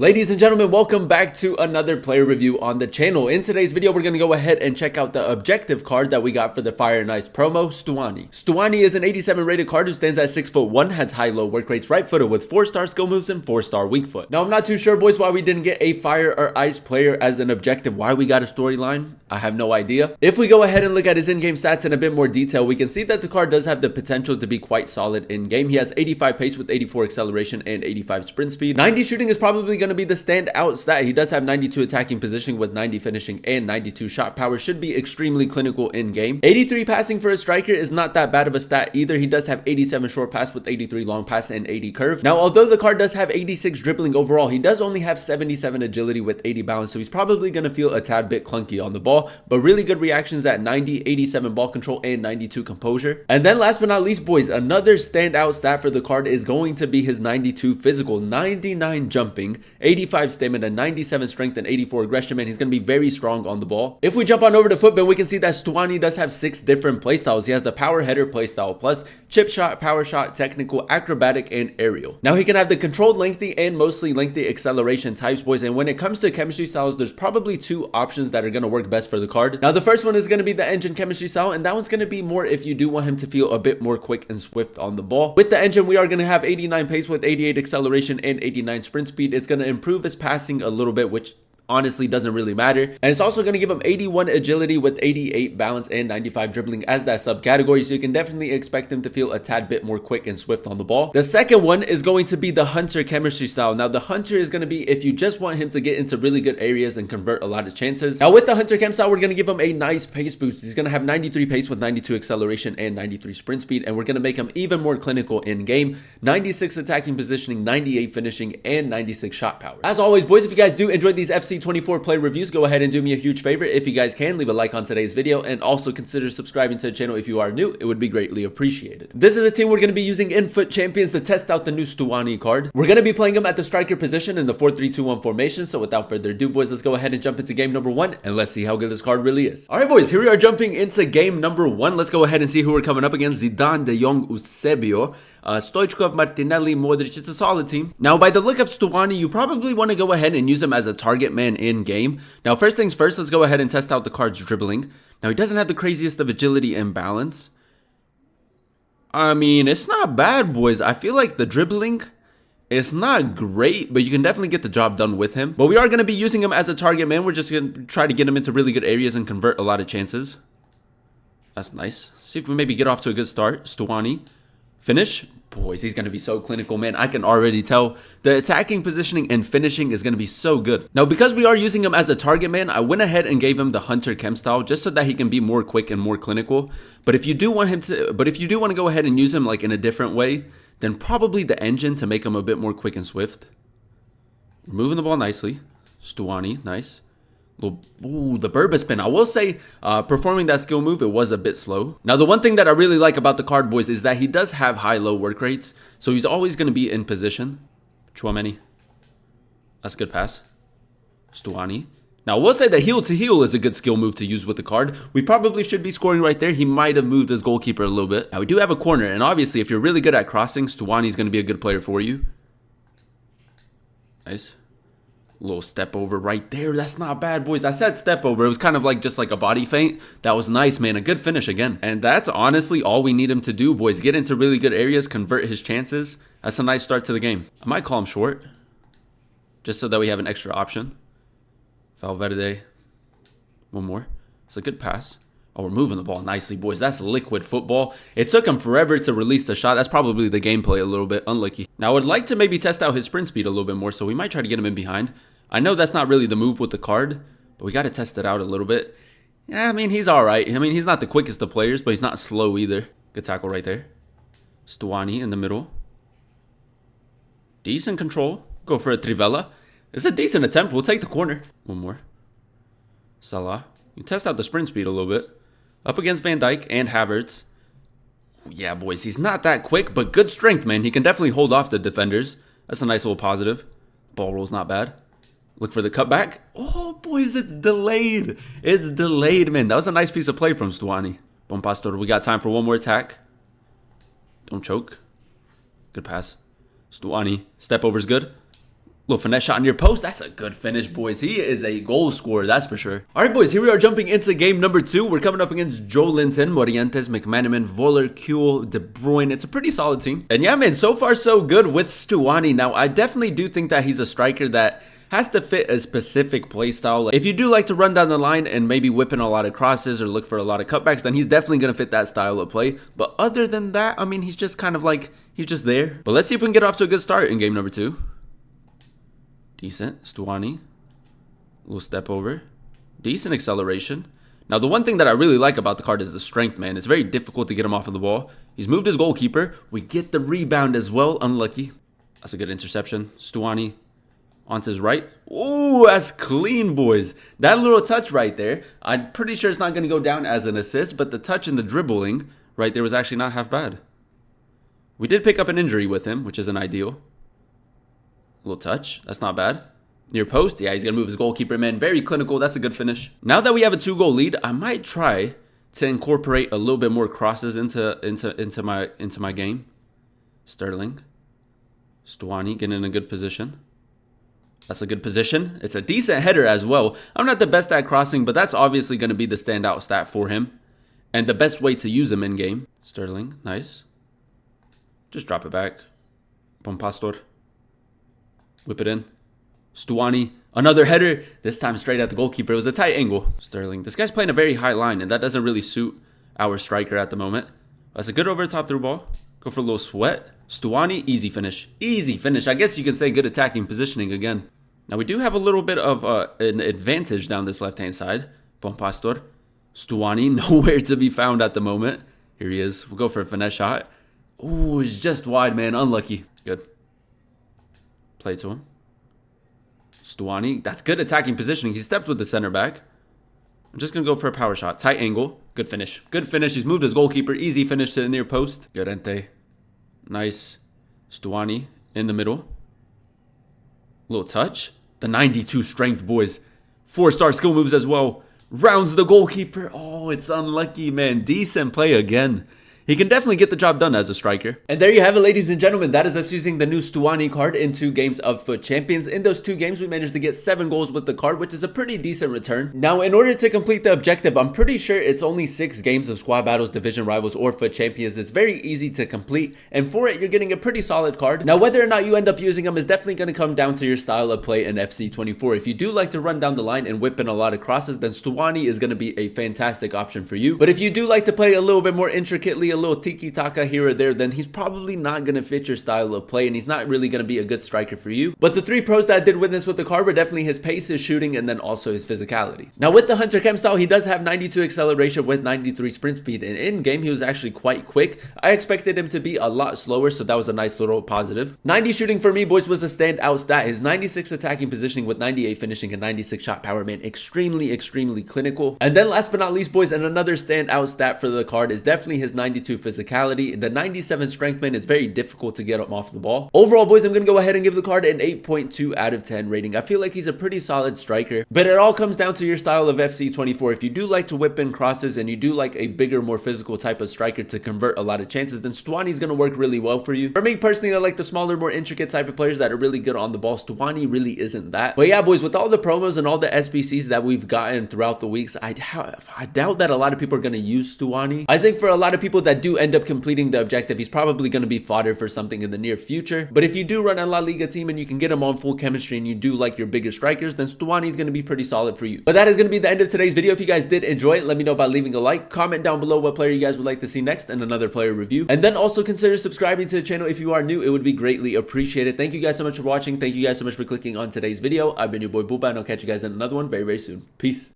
Ladies and gentlemen, welcome back to another player review on the channel. In today's video, we're going to go ahead and check out the objective card that we got for the Fire and Ice promo, Stuani. Stuani is an 87 rated card who stands at 6'1", has high-low work rates, right-footed with 4-star skill moves and 4-star weak foot. Now, I'm not too sure, boys, why we didn't get a Fire or Ice player as an objective. Why we got a storyline, I have no idea. If we go ahead and look at his in-game stats in a bit more detail, we can see that the card does have the potential to be quite solid in-game. He has 85 pace with 84 acceleration and 85 sprint speed. 90 shooting is probably going to be the standout stat. He does have 92 attacking positioning with 90 finishing and 92 shot power. Should be extremely clinical in game. 83 passing for a striker is not that bad of a stat either. He does have 87 short pass with 83 long pass and 80 curve. Now, although the card does have 86 dribbling overall, he does only have 77 agility with 80 balance, so he's probably going to feel a tad bit clunky on the ball, but really good reactions at 90, 87 ball control and 92 composure. And then last but not least, boys, another standout stat for the card is going to be his 92 physical, 99 jumping, 85 stamina, 97 strength and 84 aggression. Man, he's going to be very strong on the ball. If we jump on over to football, we can see that Stuani does have 6 different playstyles. He has the power header playstyle plus, chip shot, power shot, technical, acrobatic, and aerial. Now he can have the controlled lengthy and mostly lengthy acceleration types, boys, and when it comes to chemistry styles, there's probably 2 options that are going to work best for the card. Now the first one is going to be the engine chemistry style, and that one's going to be more if you do want him to feel a bit more quick and swift on the ball. With the engine, we are going to have 89 pace with 88 acceleration and 89 sprint speed. It's going to improve his passing a little bit, which honestly doesn't really matter, and it's also going to give him 81 agility with 88 balance and 95 dribbling as that subcategory, so you can definitely expect him to feel a tad bit more quick and swift on the ball. The second one is going to be the hunter chemistry style. Now the hunter is going to be if you just want him to get into really good areas and convert a lot of chances. Now with the hunter chem style, we're going to give him a nice pace boost. He's going to have 93 pace with 92 acceleration and 93 sprint speed, and we're going to make him even more clinical in game. 96 attacking positioning, 98 finishing, and 96 shot power. As always, boys, if you guys do enjoy these FC24 play reviews, go ahead and do me a huge favor. If you guys can, leave a like on today's video, and also consider subscribing to the channel if you are new. It would be greatly appreciated. This is the team we're going to be using in Foot Champions to test out the new Stuani card. We're going to be playing him at the striker position in the 4-3-2-1 formation. So without further ado, boys, let's go ahead and jump into game number 1, and let's see how good this card really is. All right, boys, here we are jumping into game number 1. Let's go ahead and see who we're coming up against. Zidane, De Jong, Eusebio, Stoichkov, Martinelli, Modric. It's a solid team. Now, by the look of Stuani, you probably want to go ahead and use him as a target man in game. Now, first things first, let's go ahead and test out the card's dribbling. Now, he doesn't have the craziest of agility and balance. I mean, it's not bad, boys. I feel like the dribbling, it's not great, but you can definitely get the job done with him. But we are going to be using him as a target man. We're just going to try to get him into really good areas and convert a lot of chances. That's nice. See if we maybe get off to a good start. Stuani. Finish. Boys, he's going to be so clinical, man. I can already tell the attacking positioning and finishing is going to be so good. Now, because we are using him as a target man, I went ahead and gave him the hunter chem style just so that he can be more quick and more clinical. But if you do want to go ahead and use him like in a different way, then probably the engine to make him a bit more quick and swift. Moving the ball nicely. Stuani, nice. Ooh, the Burba spin. I will say, performing that skill move, it was a bit slow. Now, the one thing that I really like about the card, boys, is that he does have high-low work rates, so he's always going to be in position. Chouameni. That's a good pass. Stuani. Now, I will say that heel to heel is a good skill move to use with the card. We probably should be scoring right there. He might have moved his goalkeeper a little bit. Now, we do have a corner, and obviously, if you're really good at crossing, Stuani is going to be a good player for you. Nice. Little step over right there. That's not bad, boys. I said step over. It was kind of like just like a body feint. That was nice, man. A good finish again. And that's honestly all we need him to do, boys. Get into really good areas, convert his chances. That's a nice start to the game. I might call him short, just so that we have an extra option. Valverde. One more. It's a good pass. Oh, we're moving the ball nicely, boys. That's liquid football. It took him forever to release the shot. That's probably the gameplay a little bit unlucky. Now, I would like to maybe test out his sprint speed a little bit more, so we might try to get him in behind. I know that's not really the move with the card, but we got to test it out a little bit. Yeah, I mean, he's all right. I mean, he's not the quickest of players, but he's not slow either. Good tackle right there. Stuani in the middle. Decent control. Go for a Trivela. It's a decent attempt. We'll take the corner. One more. Salah. You test out the sprint speed a little bit. Up against Van Dijk and Havertz. Yeah, boys, he's not that quick, but good strength, man. He can definitely hold off the defenders. That's a nice little positive. Ball roll's not bad. Look for the cutback. Oh, boys, it's delayed. It's delayed, man. That was a nice piece of play from Stuani. Bon Pastor, we got time for one more attack. Don't choke. Good pass. Stuani. Step over's good. Little finesse shot near post. That's a good finish, boys. He is a goal scorer, that's for sure. All right, boys, here we are jumping into game number 2. We're coming up against Joelinton, Morientes, McManaman, Voller, Kuhl, De Bruyne. It's a pretty solid team. And yeah, man, so far so good with Stuani. Now, I definitely do think that he's a striker that has to fit a specific play style. If you do like to run down the line and maybe whip in a lot of crosses or look for a lot of cutbacks, then he's definitely going to fit that style of play. But other than that, I mean, he's just kind of like, he's just there. But let's see if we can get off to a good start in game number 2. Decent. Stuani. Little step over. Decent acceleration. Now, the one thing that I really like about the card is the strength, man. It's very difficult to get him off of the ball. He's moved his goalkeeper. We get the rebound as well. Unlucky. That's a good interception. Stuani onto his right. Ooh, that's clean, boys. That little touch right there, I'm pretty sure it's not going to go down as an assist, but the touch and the dribbling right there was actually not half bad. We did pick up an injury with him, which isn't ideal. Little touch. That's not bad. Near post. Yeah, he's going to move his goalkeeper, man. Very clinical. That's a good finish. Now that we have a 2-goal lead, I might try to incorporate a little bit more crosses into my game. Sterling. Stuani getting in a good position. That's a good position. It's a decent header as well. I'm not the best at crossing, but that's obviously going to be the standout stat for him. And the best way to use him in game. Sterling. Nice. Just drop it back. Bon Pastor. Whip it in. Stuani. Another header. This time straight at the goalkeeper. It was a tight angle. Sterling. This guy's playing a very high line, and that doesn't really suit our striker at the moment. That's a good over the top through ball. Go for a little sweat. Stuani. Easy finish. Easy finish. I guess you can say good attacking positioning again. Now, we do have a little bit of an advantage down this left-hand side. Bon Pastor. Stuani. Nowhere to be found at the moment. Here he is. We'll go for a finesse shot. Ooh, it's just wide, man. Unlucky. Good. Play to him. Stuani. That's good attacking positioning. He stepped with the center back. I'm just going to go for a power shot. Tight angle. Good finish. Good finish. He's moved his goalkeeper. Easy finish to the near post. Llorente. Nice. Stuani in the middle. Little touch. The 92 strength, boys. 4-star skill moves as well. Rounds the goalkeeper. Oh, it's unlucky, man. Decent play again. He can definitely get the job done as a striker. And there you have it, ladies and gentlemen. That is us using the new Stuani card in 2 games of FUT Champions. In those 2 games, we managed to get 7 goals with the card, which is a pretty decent return. Now, in order to complete the objective, I'm pretty sure it's only 6 games of squad battles, division rivals, or FUT Champions. It's very easy to complete, and for it, you're getting a pretty solid card. Now, whether or not you end up using them is definitely going to come down to your style of play in FC24. If you do like to run down the line and whip in a lot of crosses, then Stuani is going to be a fantastic option for you. But if you do like to play a little bit more intricately, a little tiki-taka here or there, then he's probably not going to fit your style of play, and he's not really going to be a good striker for you. But the 3 pros that I did witness with the card were definitely his pace, his shooting, and then also his physicality. Now, with the Hunter Chem style, he does have 92 acceleration with 93 sprint speed, and in game he was actually quite quick. I expected him to be a lot slower, so that was a nice little positive. 90 shooting for me, boys, was a standout stat. His 96 attacking positioning with 98 finishing and 96 shot power, man, extremely clinical. And then last but not least, boys, and another standout stat for the card is definitely his 92 physicality. The 97 strength, man, it's very difficult to get him off the ball. Overall, boys, I'm going to go ahead and give the card an 8.2 out of 10 rating. I feel like he's a pretty solid striker, but it all comes down to your style of FC24. If you do like to whip in crosses and you do like a bigger, more physical type of striker to convert a lot of chances, then Stuani is going to work really well for you. For me personally, I like the smaller, more intricate type of players that are really good on the ball. Stuani really isn't that. But yeah, boys, with all the promos and all the SBCs that we've gotten throughout the weeks, I doubt that a lot of people are going to use Stuani. I think for a lot of people that do end up completing the objective, he's probably going to be fodder for something in the near future. But if you do run a La Liga team and you can get him on full chemistry and you do like your bigger strikers, then Stuani is going to be pretty solid for you. But that is going to be the end of today's video. If you guys did enjoy it, let me know by leaving a like. Comment down below what player you guys would like to see next and another player review. And then also consider subscribing to the channel if you are new. It would be greatly appreciated. Thank you guys so much for watching. Thank you guys so much for clicking on today's video. I've been your boy Booba, and I'll catch you guys in another one very soon. Peace.